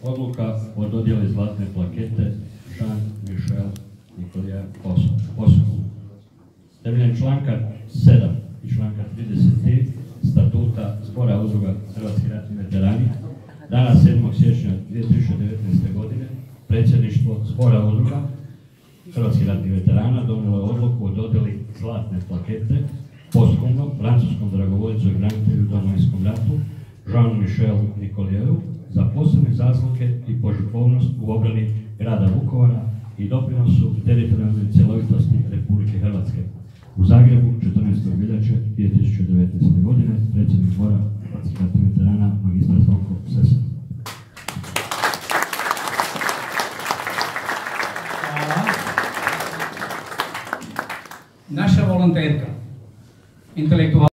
Odluka o dodjeli zlatne plakete Jean-Michel Nicolier Posthum. Temeljem članka 7 i članka 33 statuta Zbora udruga Hrvatski ratni veterani dana 7. siječnja 2019. godine predsjedništvo Zbora udruga Hrvatski ratnih veterana donijelo je odluku o dodjeli zlatne plakete posthumnom francuskom dragovoljcu i branitelju u Domovinskom ratu Jean-Michel Nicolieru za posebne zasluge i požrtvovnost u obrani grada Vukovara i doprinosu teritorijalne cjelovitosti Republike Hrvatske u Zagrebu 14. veljače 2019.